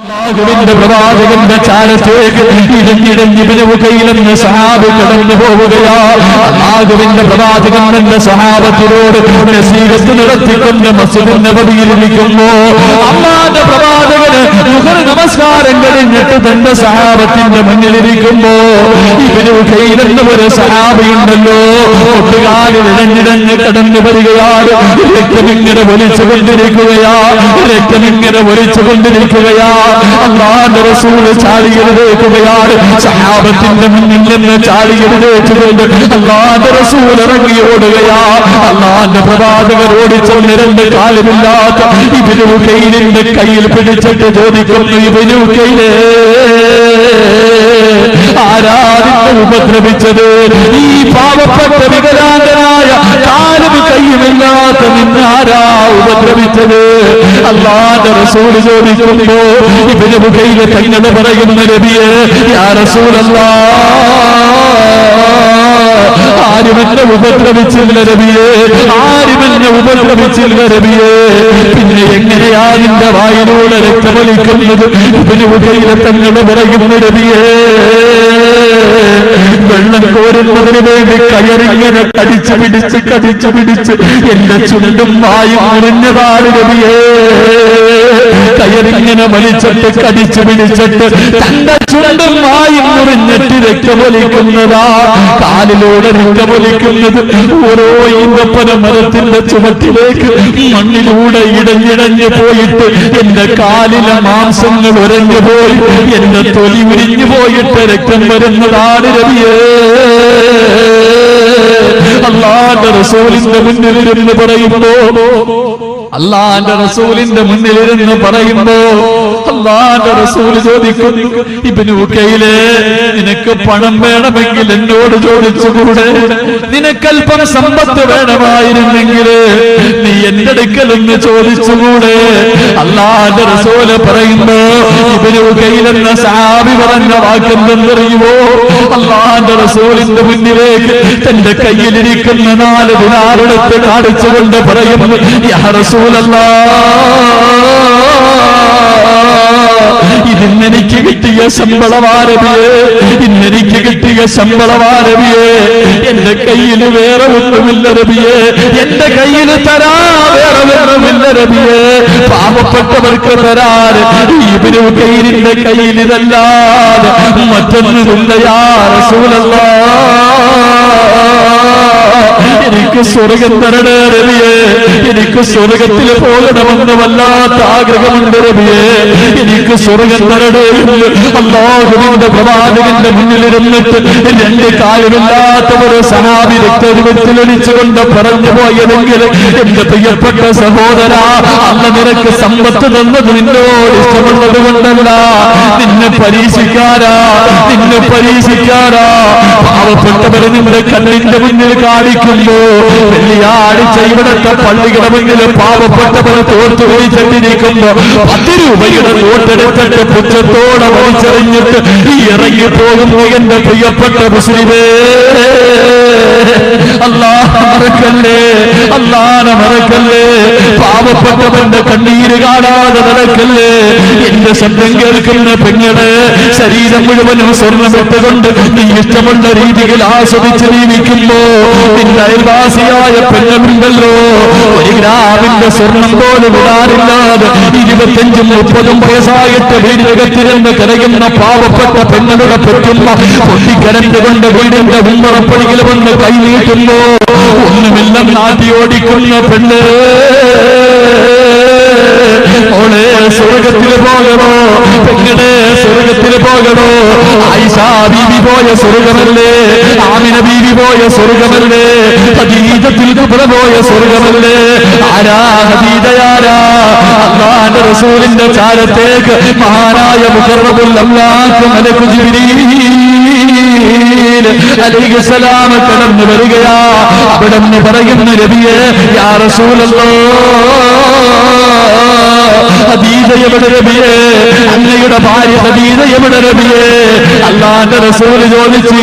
അല്ലാഹുവിന്റെ പ്രവാചകന്റെ ചാരത്തേക്ക് ഇടഞ്ഞിടഞ്ഞ് ബിനുകയിലെന്ന് സഹാബി കടന്നു പോവുകയാ. അല്ലാഹുവിന്റെ പ്രവാചകൻ എന്ന സഹാബത്തിനോട് നസീഹത്ത് നടത്തിക്കൊണ്ട് മസ്ജിദ് നബവിയിലിരിക്കുന്നു. അല്ലാഹുവിന്റെ പ്രവാചകന് ദുഹർ നമസ്കാരം കഴിഞ്ഞിട്ട് തന്റെ സഹാബത്തിന്റെ മുന്നിലിരിക്കുമ്പോ ബിനുകയിലെന്ന ഒരു സഹാബിയുണ്ടല്ലോ, ഒട്ടുകാലിൽ ഇടഞ്ഞിടഞ്ഞ് കടന്നു വരികയാണ്. രക്തമിങ്ങനെ വലിച്ചുകൊണ്ടിരിക്കുകയാ, രക്തമിങ്ങനെ വലിച്ചുകൊണ്ടിരിക്കുകയാ. അല്ലാഹുവിന്റെ റസൂൽ ചാടിയെഴുന്നേൽക്കുകയാണ്. സഹാബത്തിന്റെ മുന്നിൽ നിന്ന് ചാടിയെഴുന്നേറ്റുകൊണ്ട് അല്ലാഹുവിന്റെ റസൂൽ ഇറങ്ങി ഓടുകയാ. അല്ലാഹുവിന്റെ പ്രവാചകർ ഓടിച്ചൊന്ന് രണ്ട് കാലുമില്ലാത്ത ഇബ്നു ഉകൈലിന്റെ കയ്യിൽ പിടിച്ചിട്ട് ചോദിക്കുന്നു, ഇബ്നു ഉകൈലേ, ആരാധിനെ ഉപദ്രവിച്ചത്? ഈ പാവപ്പെട്ട വികലാംഗനായ കാലും കയ്യുമില്ലാത്ത നിന്നാരാ ഉപദ്രവിച്ചത്? അല്ലാഹുവിന്റെ റസൂൽ ചോദിക്കുമ്പോ ഇബ്നു ഉകൈല തങ്ങൾ പറയുന്ന, നബിയേ, യാ റസൂലല്ലാഹ്, ആരുമെന്നെ ഉപദ്രവിച്ചില്ല നബിയേ, ആരുമെന്നെ ഉപദ്രവിച്ചില്ല നബിയേ. പിന്നെ എങ്ങനെയാ നിന്റെ വായിലൂടെ രക്തമൊലിക്കുന്നത്? ഇബ്നു ഉകൈല തങ്ങൾ പറയുന്ന, നബിയേ, വെള്ളം കോരുന്നതിന് വേണ്ടി കയറിങ്ങനെ കടിച്ചു പിടിച്ച് എന്റെ ചുണ്ടും വായും മുറിഞ്ഞതാണ് നബിയേ. കയറിങ്ങനെ വലിച്ചിട്ട് കടിച്ചു പിടിച്ചിട്ട് തന്റെ ചുണ്ടും വായും മുറിഞ്ഞിട്ട് രക്തമൊലിക്കുന്നതാ. കാലിലൂടെ രക്തമൊലിക്കുന്നത് ഓരോ ഈന്തപ്പന മരത്തിന്റെ ചുവട്ടിലേക്ക് മണ്ണിലൂടെ ഇടഞ്ഞിടഞ്ഞു പോയിട്ട് എന്റെ കാലിലെ മാംസങ്ങൾ ഉരഞ്ഞു പോയി, എന്റെ തൊലി ഉരിഞ്ഞു പോയിട്ട് രക്തം വരുന്നതാണ് നബിയേ. അല്ലാഹുവിന്റെ റസൂലിന്റെ മുന്നിലിരുന്ന് പറയുമ്പോ, അല്ലാഹുവിന്റെ റസൂലിന്റെ മുന്നിലിരുന്ന് പറയുമ്പോ അല്ലാഹുവിന്റെ റസൂൽ ചോദിക്കുന്നു, ഇബ്നു ഉകൈലേ, നിനക്ക് പണം വേണമെങ്കിൽ എന്നോട് ചോദിച്ചുകൂടെ? നിനക്കല്പം സമ്പത്ത് വേണമായിരുന്നെങ്കിൽ നീ എന്റെ അടുക്കൽ ഒന്ന് ചോദിച്ചുകൂടെ? അല്ലാഹുവിന്റെ റസൂൽ പറയുമ്പോ ഇബ്നു ഉകൈല എന്ന സഹാബി പറഞ്ഞ വാക്കെന്തെന്നറിയുമോ? അല്ലാഹുവിന്റെ റസൂലിന്റെ മുന്നിലേക്ക് തന്റെ കയ്യിലിരിക്കുന്ന 4 ദിനാറെടുത്ത് കാണിച്ചുകൊണ്ട് പറയുന്നു, യാ റസൂലല്ലാഹ്, ഇന്നെനിക്ക് കിട്ടിയ ശമ്പളവാരവിയേ, ഇന്നെനിക്ക് കിട്ടിയ ശമ്പളവാരവിയേ. എന്റെ കയ്യിൽ വേറെ ഒന്നുമില്ല നബിയേ, എന്റെ കയ്യിൽ തരാ വേറെ വേറെമില്ല നബിയേ. പാവപ്പെട്ടവർക്ക് തരാൻ ഇബ്നു ഉകൈലിന്റെ കയ്യിൽ ഇതല്ലാതെ മറ്റൊന്നുമില്ല യാ റസൂലല്ലാഹ്. എനിക്ക് സ്വർഗം തരണേ നബിയേ, എനിക്ക് സ്വർഗത്തിൽ പോകണമെന്ന് വല്ലാത്ത ആഗ്രഹമുണ്ട് നബിയേ, എനിക്ക് സ്വർഗം തരണേ. അല്ലാഹുവിന്റെ പ്രവാചകന്റെ മുന്നിലിരുന്നിട്ട് 2 കാലുമില്ലാത്ത ഒരു സഹാബി രക്തരൂപത്തിലൊലിച്ചുകൊണ്ട് പറഞ്ഞു പോയതെങ്കിൽ, എന്റെ പ്രിയപ്പെട്ട സഹോദര, അല്ല നിനക്ക് സമ്പത്ത് തന്നത് നിന്നോട് ഇഷ്ടമുള്ളത് കൊണ്ടല്ല, നിന്നെ പരീക്ഷിക്കാരാ, നിന്നെ പരീക്ഷിക്കാരാ. പാവപ്പെട്ടവരെ നിന്റെ കണ്ണിന്റെ മുന്നിൽ കാണിക്കുമ്പോ വെള്ളിയാഴ്ച ഇവിടത്തെ പള്ളികളുടെ മുന്നിൽ പാവപ്പെട്ടവർ തോർത്തു വലിച്ചെട്ടിരിക്കുമ്പോ 10 രൂപയുടെ നോട്ടെടുത്തിട്ട് പുച്ഛത്തോടെ വലിച്ചെറിഞ്ഞിട്ട് ഇറങ്ങി പോകുന്നു എന്റെ പ്രിയപ്പെട്ട മുസ്ലിമേ. അല്ലാഹ് മറക്കല്ലേ, അല്ലാഹനെ മറക്കല്ലേ. പാവപ്പെട്ടവന്റെ കണ്ണീര് കാണാതെ നടക്കല്ലേ. എന്റെ ശബ്ദം കേൾക്കുന്ന പെങ്ങളെ, ശരീരം മുഴുവനും സ്വർണ്ണമിട്ടുകൊണ്ട് നീ ഇഷ്ടമുള്ള രീതിയിൽ ആസ്വദിച്ച് ജീവിക്കുമ്പോ നിന്റെ അയൽവാസിയായ പെങ്ങളുണ്ടല്ലോ, 1 ഗ്രാമിന്റെ സ്വർണം പോലും ഇടാറില്ലാതെ 25-30 വയസ്സായിട്ട് വീടിനകത്തിരുന്ന് കരയുന്ന പാവപ്പെട്ട പെണ്ണുകളുടെ പെറ്റുമ്മ പൊട്ടിക്കരണ്ടുകൊണ്ട് വീടിന്റെ ഉമ്മറപ്പടിയിൽ വന്ന് കൈ നീട്ടുമ്പോ ഒന്നുമില്ല നാട്ടി ഓടിക്കുന്ന പെണ്ണ്, ഓളെ സ്വർഗത്തിൽ പോകണോ? പെങ്ങളെ സ്വർഗത്തിൽ പോകണോ? ആയിഷാ ബീവി പോയ സ്വർഗമല്ലേ? ആമിന ബീവി പോയ സ്വർഗമല്ലേ? ഖദീജത്തുൽ കുബ്ര പോയ സ്വർഗമല്ലേ? ആരാ ഖദീജയാരാ? അല്ലാഹുവിന്റെ റസൂലിന്റെ ചാരത്തേക്ക് മഹാനായ മുഖറബുൽ അംലാഖ് മലക്കു ജിബ്രീൽ അലൈഹിസ്സലാം കടന്നു വരികയാ. അവിടെന്ന് പറയുന്ന നബിയേ, യാ റസൂലല്ലാഹ്, ഖദീജ എവിടെ നബിയേ? അങ്ങ് അങ്ങയുടെ ഭാര്യ ഖദീജ എവിടെ നബിയേ? അല്ലാഹുവിന്റെ റസൂൽ ചോദിച്ചു,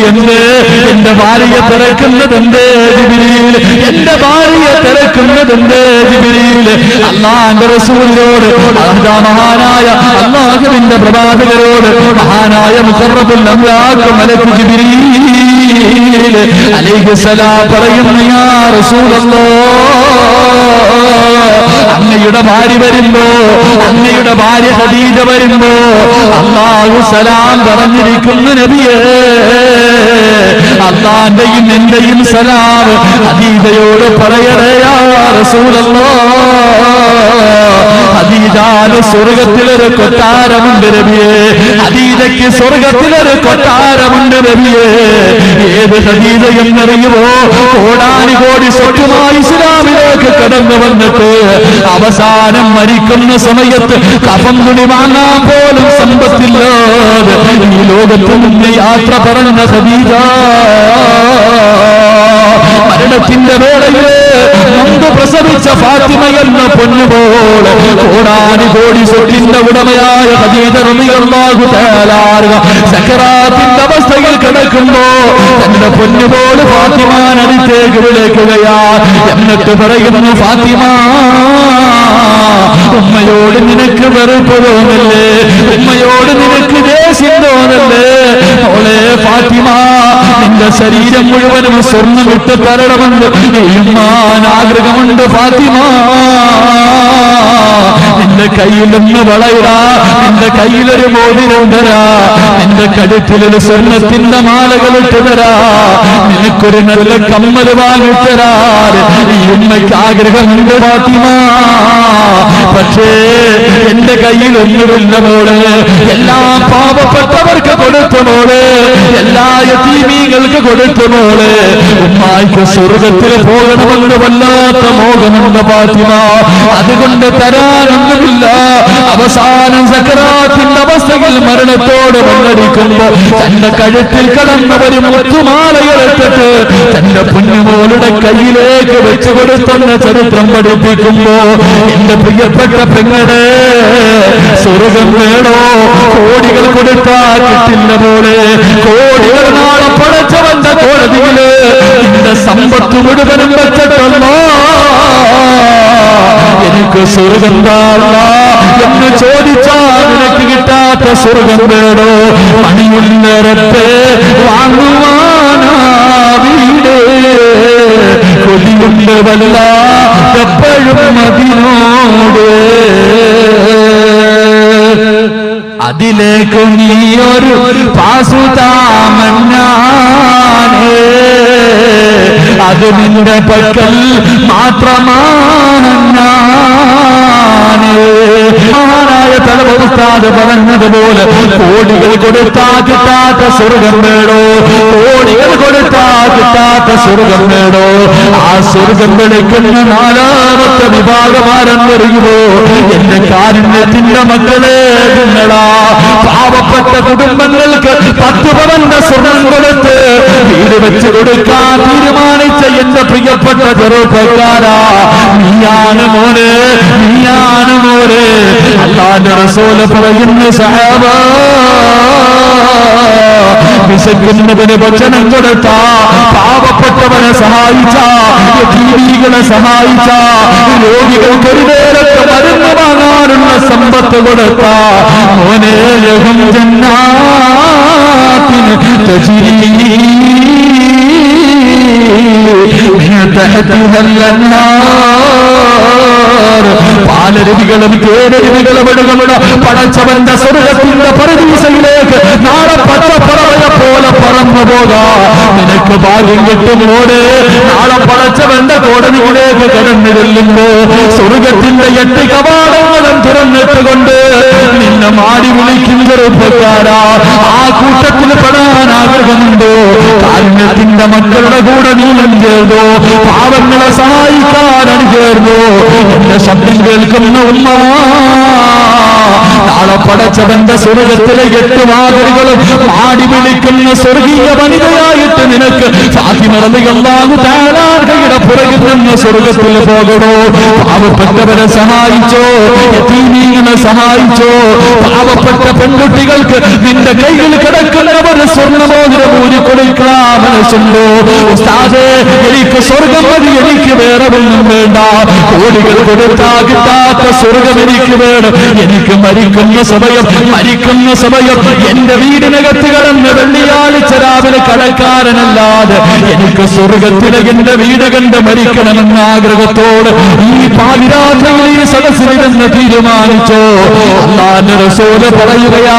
എന്റെ ഭാര്യയെ തിരക്കുന്നതെന്തേ ജിബ്രീൽ? എന്റെ ഭാര്യയെ തിരക്കുന്നതെന്തേ ജിബ്രീൽ? അല്ലാഹുവിന്റെ റസൂലിനോട് മഹാനായ അല്ലാഹുവിന്റെ പ്രവാചകരോട് മഹാനായ മുഖറബുൽ അംലാഖ് മലക്ക് ജിബ്രീൽ അലൈഹിസ്സലാം പറയുന്നു, യാ റസൂലല്ലാഹ്, അങ്ങയുടെ ഭാര്യ വരുമ്പോ, അങ്ങയുടെ ഭാര്യ ഖദീജ വരുമ്പോ അല്ലാഹു സലാം പറഞ്ഞിരിക്കുന്നു നബിയേ. അല്ലാഹുവിന്റെയും എന്റെയും സലാം ഖദീജയോട് പറയണേ യാ റസൂലല്ലാഹ്. ഖദീജാന് സ്വർഗത്തിലൊരു കൊട്ടാരമുണ്ട് നബിയേ. ഖദീജയ്ക്ക് സ്വർഗത്തിലൊരു കൊട്ടാരമുണ്ട് നബിയേ. ഏത് ഖദീജ എന്നറിയുമോ? കോടാനുകോടി സ്വത്തുമായി ഇസ്ലാമിലേക്ക് കടന്നു വന്നിട്ട് അവസാനം മരിക്കുന്ന സമയത്ത് കഫൻ തുണി വാങ്ങാൻ പോലും സമ്പത്തില്ലാതെ ഈ ലോകത്ത് നിന്ന് യാത്ര പറഞ്ഞ ഖദീജ. മരണത്തിന്റെ വേളയില് മുമ്പ് പ്രസവിച്ച ഫാത്തിമ എന്ന പൊന്നുപോലെ കോടാനുകോടി സ്വത്തിന്റെ ഉടമയായ ഖദീജ റളിയല്ലാഹു തആല സക്കറാത്തിന്റെ അവസ്ഥയിൽ കിടക്കുമ്പോ തന്റെ പൊന്നുപോലെ ഫാത്തിമാൻ അടുത്തേക്ക് വിളിക്കുകയാ. എന്നിട്ട് പറയുന്നു, ഫാത്തിമ, ഉമ്മയോട് നിനക്ക് വെറുപ്പ് തോന്നല്ലേ? ഉമ്മയോട് നിനക്ക് ദേഷ്യം തോന്നല്ലേ? ഓളെ ഫാത്തിമ, നിന്റെ ശരീരം മുഴുവനും സ്വർണ്ണം ഇട്ട് തരണമെന്ന് ഉമ്മാൻ ആഗ്രഹമുണ്ട് ഫാത്തിമ. നിന്റെ കയ്യിലൊന്ന് വളയിടാ, നിന്റെ കയ്യിലൊരു മോതിരം തരാ, നിന്റെ കഴുത്തിലൊരു സ്വർണത്തിന്റെ മാലകൾ ഇട്ട് തരാ, നിനക്കൊരു നല്ല കമ്മൽ വാങ്ങിത്തരാ. ഈ ഉമ്മയ്ക്ക് ആഗ്രഹമുണ്ട് ഫാത്തിമ. പക്ഷേ എന്റെ കയ്യിൽ ഒന്നുമില്ല മോള്. എല്ലാ പാവപ്പെട്ടവർക്ക് കൊടുത്തു മോള്, എല്ലാ യതീമീങ്ങൾക്ക് കൊടുത്തു മോള്. ഉമ്മായിക്ക് സ്വർഗത്തിൽ പോകണമെന്ന് വല്ലാത്ത മോഹമുണ്ട് ഫാത്തിമ. അതുകൊണ്ട് തരാനൊന്നുമില്ല. അവസാനം സക്കറാത്തിന്റെ അവസ്ഥയിൽ മരണത്തോട് മണ്ണടിക്കുമ്പോ തന്റെ കഴുത്തിൽ കടന്നവരും മുത്തുമാലയെടുത്തിട്ട് തന്റെ പൊന്നുമോളുടെ കയ്യിലേക്ക് വെച്ചു കൊടുത്തെന്ന ചരിത്രം പഠിപ്പിക്കുമ്പോ, എന്റെ പ്രിയപ്പെട്ട പെങ്ങളെ, സ്വർഗം വേണോ? കോടികൾ കൊടുത്താൽ കിട്ടില്ല പോലെ. കോടികൾ നാളെ പടച്ചവന്റെ കോടതിയില് നിന്റെ സമ്പത്ത് മുഴുവനും വെച്ചിട്ടല്ലോ എനിക്ക് സ്വർഗം താഴ എന്ന് ചോദിച്ചാൽ നിനക്ക് കിട്ടാത്ത സ്വർഗം വേണോ? മണിയുള്ളരത്തെ വാങ്ങുവാനാ വീട് കൊതിയുണ്ട് വല്ല എപ്പോഴും അതിനോട്. അതിലേക്ക് നീയൊരു പാസുതാമന്നാനേ, അത് നിന്റെ പക്കൽ മാത്രമാണ്. മഹാനായ തലവസ്ഥാത് പറഞ്ഞതുപോലെ കോടികൾ കൊടുത്താ കിട്ടാത്ത സ്വർഗം വേണോ? കോടികൾ കൊടുത്താ കിട്ടാത്ത സ്വർഗം വേണോ? ആ സ്വർഗം വിളിക്കുന്ന നാലാമത്തെ വിഭാഗമാരെന്നറിയുമോ? എന്റെ കാരുണ്യത്തിന്റെ മക്കളെ, നിങ്ങളാ പാവപ്പെട്ട കുടുംബങ്ങൾക്ക് 10 പവന്റെ സ്വർണം കൊടുത്ത് വീട് വെച്ച് കൊടുക്കാൻ തീരുമാനിച്ച എന്റെ പ്രിയപ്പെട്ട ചെറുപ്പക്കാരാ, നീയാണ് മോനെ, നീയാണ് മോനെ. അല്ലാഹുവിന്റെ റസൂൽ പറയുന്നു, സഹാബ, വിശക്കുന്നവന് ഭക്ഷണം കൊടുത്ത, പാവപ്പെട്ടവനെ സഹായിച്ച, യതീമികളെ സഹായിച്ച, രോഗികൾക്ക് ഒരു നേരത്തെ മരുന്ന് വാങ്ങാനുള്ള സമ്പത്ത് കൊടുത്ത മോനെ, ലഹും ജന്നാത്തിൻ തജ്രീ മിൻ തഹ്തിഹൽ അൻഹാർ, പാലരുവികളും തേരരുവികളും ഒഴുകുന്ന പടച്ചവന്റെ സ്വർഗത്തിന്റെ പരദീസയിലേക്ക് നാളെ പച്ചപ്പറവയെ പോലെ പറന്നു പോകാം. നിനക്ക് ഭാഗ്യം കിട്ടുമോടെ? നാളെ പടച്ചവന്റെ കോടതിയിലേക്ക് കടന്നു ചെല്ലുമ്പോ സ്വർഗത്തിന്റെ 8 കവാടങ്ങളും തുറന്നിട്ടുകൊണ്ട് നിന്നെ മാടി വിളിക്കും ചെറുപ്പക്കാരാ. ആ കൂട്ടത്തിൽ പെടാൻ ആഗ്രഹമുണ്ടോ? കാരുണ്യത്തിന്റെ മക്കളുടെ കൂടെ നീളം ചേർന്നോ? പാവങ്ങളെ സഹായിക്കാൻ അണിചേർന്നോ? എന്റെ ശബ്ദം കേൾക്കുന്ന ഉമ്മ, നാളെ പടച്ചവന്റെ സ്വർഗത്തിലെ 8 വാതിലുകളും മാടി വിളിക്കുന്ന സ്വർഗീയ വനിതയായിട്ട് നിനക്ക് ഫാത്തിമ റളിയല്ലാഹു തആല അൻഹയുടെ പുറകിൽ നിന്ന് സ്വർഗത്തിൽ പോകണോ? പാവപ്പെട്ടവരെ സഹായിച്ചോ, യതീമീങ്ങളെ സഹായിച്ചോ, പാവപ്പെട്ട പെൺകുട്ടികൾക്ക് നിന്റെ കയ്യിൽ കിടക്കുന്നവർ സ്വർണ്ണമോതിരം ഊരി കൊടുക്കാൻ മനസ്സുണ്ടോ? ഉസ്താദേ, എനിക്ക് സ്വർഗം മതി, എനിക്ക് വേറെ ഒന്നും വേണ്ട. കോടികൾ കൊടുത്താ കിട്ടാത്ത സ്വർഗം എനിക്ക് വേണം. എനിക്ക് മരിക്കുന്ന സമയം എന്റെ വീടിനകത്ത് കടന്ന് വെള്ളിയാഴ്ച രാവിലെ കടക്കാരനല്ലാതെ എനിക്ക് സ്വർഗത്തിലെ എന്റെ വീട് കണ്ട് മരിക്കണമെന്ന ആഗ്രഹത്തോട് ഈ പാതിരാത്രിയിൽ ഈ സദസ്സിലിരുന്ന് തീരുമാനിച്ചോ. അല്ലാഹുവിന്റെ റസൂൽ പറയുകയാ,